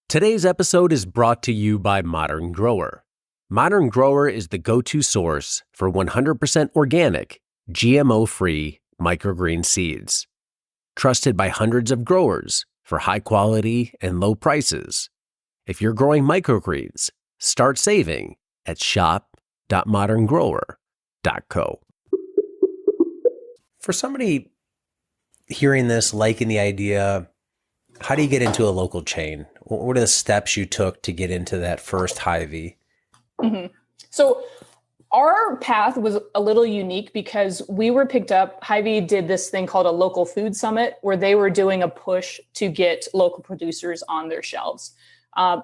Today's episode is brought to you by Modern Grower. Modern Grower is the go-to source for 100% organic, GMO-free microgreen seeds. Trusted by hundreds of growers for high quality and low prices. If you're growing microgreens, start saving at shop.moderngrower.co. For somebody hearing this, liking the idea, how do you get into a local chain? What are the steps you took to get into that first Hy-Vee? Mm-hmm. So our path was a little unique because we were picked up. Hy-Vee did this thing called a local food summit where they were doing a push to get local producers on their shelves.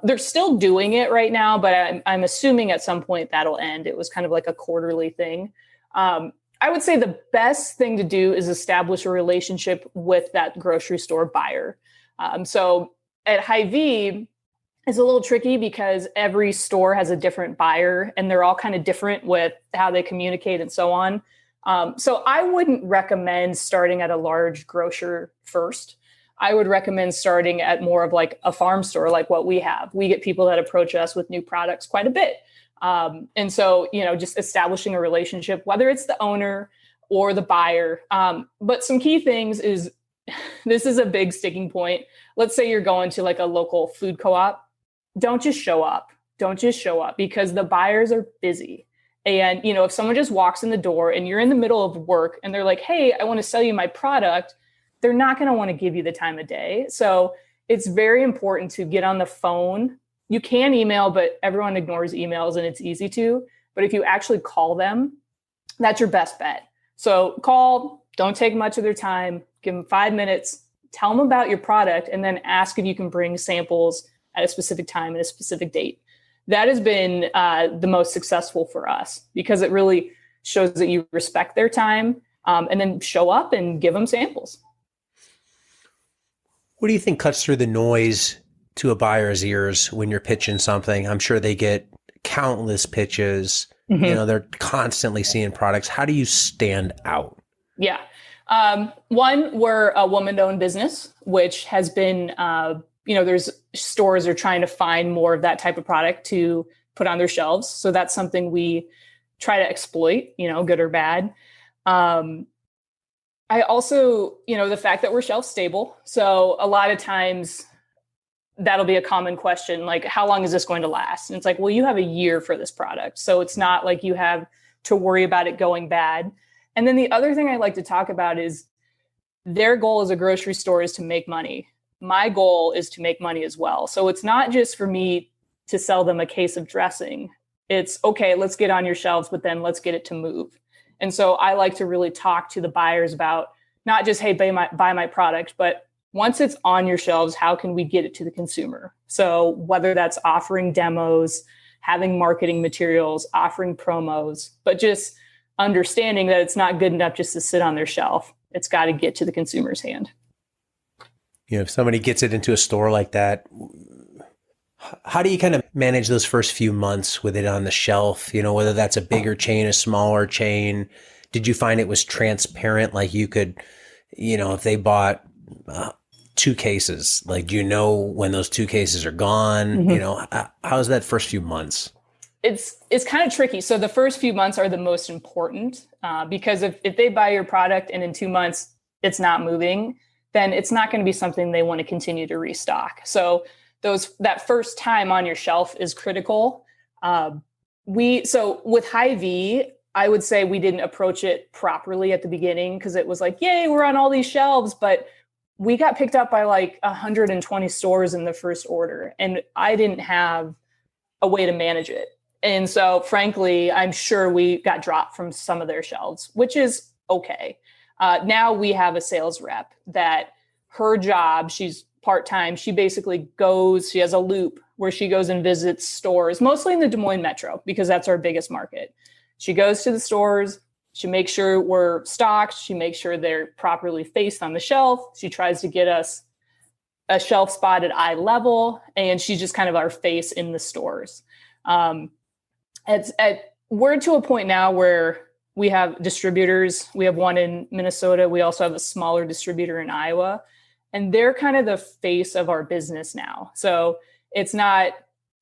They're still doing it right now, but I'm assuming at some point that'll end. It was kind of like a quarterly thing. I would say the best thing to do is establish a relationship with that grocery store buyer. So at Hy-Vee, it's a little tricky because every store has a different buyer and they're all kind of different with how they communicate and so on. So I wouldn't recommend starting at a large grocer first. I would recommend starting at more of like a farm store like what we have. We get people that approach us with new products quite a bit. And so, just establishing a relationship, whether it's the owner or the buyer. But some key things is, this is a big sticking point. Let's say you're going to like a local food co-op. Don't just show up. Don't just show up because the buyers are busy. And, if someone just walks in the door and you're in the middle of work and they're like, hey, I want to sell you my product, they're not going to want to give you the time of day. So it's very important to get on the phone. You can email, but everyone ignores emails and it's easy to. But if you actually call them, that's your best bet. So call, don't take much of their time, give them 5 minutes, tell them about your product, and then ask if you can bring samples at a specific time and a specific date. That has been the most successful for us because it really shows that you respect their time, and then show up and give them samples. What do you think cuts through the noise to a buyer's ears when you're pitching something? I'm sure they get countless pitches. Mm-hmm. They're constantly seeing products. How do you stand out? Yeah. One, we're a woman-owned business, which has been, there's stores are trying to find more of that type of product to put on their shelves. So that's something we try to exploit, good or bad. I also, the fact that we're shelf stable. So a lot of times that'll be a common question, like, how long is this going to last? And it's like, well, you have a year for this product. So it's not like you have to worry about it going bad. And then the other thing I like to talk about is their goal as a grocery store is to make money. My goal is to make money as well. So it's not just for me to sell them a case of dressing. It's okay, let's get on your shelves, but then let's get it to move. And so I like to really talk to the buyers about not just, hey, buy my product, but once it's on your shelves, how can we get it to the consumer? So whether that's offering demos, having marketing materials, offering promos, but just understanding that it's not good enough just to sit on their shelf. It's got to get to the consumer's hand. If somebody gets it into a store like that, how do you kind of manage those first few months with it on the shelf? Whether that's a bigger chain, a smaller chain. Did you find it was transparent? Like you could, if they bought 2 cases, like, do you know when those 2 cases are gone? Mm-hmm. How's that first few months? It's kind of tricky. So the first few months are the most important because if they buy your product and in 2 months it's not moving, then it's not going to be something they want to continue to restock. So that first time on your shelf is critical. So with Hy-Vee, I would say we didn't approach it properly at the beginning because it was like, yay, we're on all these shelves, but we got picked up by like 120 stores in the first order, and I didn't have a way to manage it. And so, frankly, I'm sure we got dropped from some of their shelves, which is okay. Now we have a sales rep that her job, she's part-time. She basically she has a loop where she goes and visits stores, mostly in the Des Moines metro, because that's our biggest market. She goes to the stores. She makes sure we're stocked. She makes sure they're properly faced on the shelf. She tries to get us a shelf spot at eye level, and she's just kind of our face in the stores. We're to a point now where we have distributors. We have one in Minnesota. We also have a smaller distributor in Iowa, and they're kind of the face of our business now. So it's not,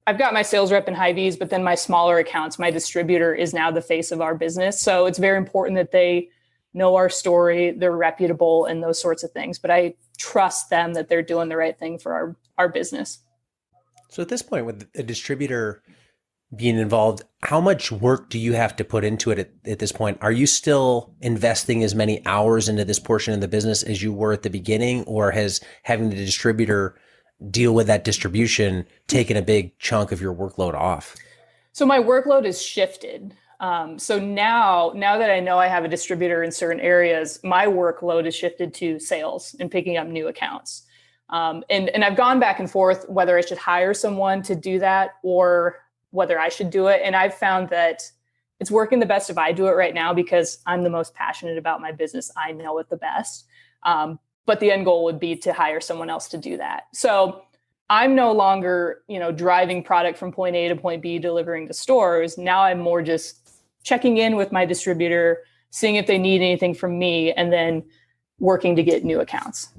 I've got my sales rep in Hy-Vees, but then my smaller accounts, my distributor is now the face of our business. So it's very important that they know our story, they're reputable and those sorts of things. But I trust them that they're doing the right thing for our business. So at this point, with a distributor being involved, how much work do you have to put into it at this point? Are you still investing as many hours into this portion of the business as you were at the beginning, or has having the distributor deal with that distribution taken a big chunk of your workload off? So my workload has shifted. So now that I know I have a distributor in certain areas, my workload is shifted to sales and picking up new accounts. And I've gone back and forth whether I should hire someone to do that or whether I should do it. And I've found that it's working the best if I do it right now because I'm the most passionate about my business. I know it the best. But the end goal would be to hire someone else to do that. So I'm no longer, driving product from point A to point B, delivering to stores. Now I'm more just checking in with my distributor, seeing if they need anything from me, and then working to get new accounts.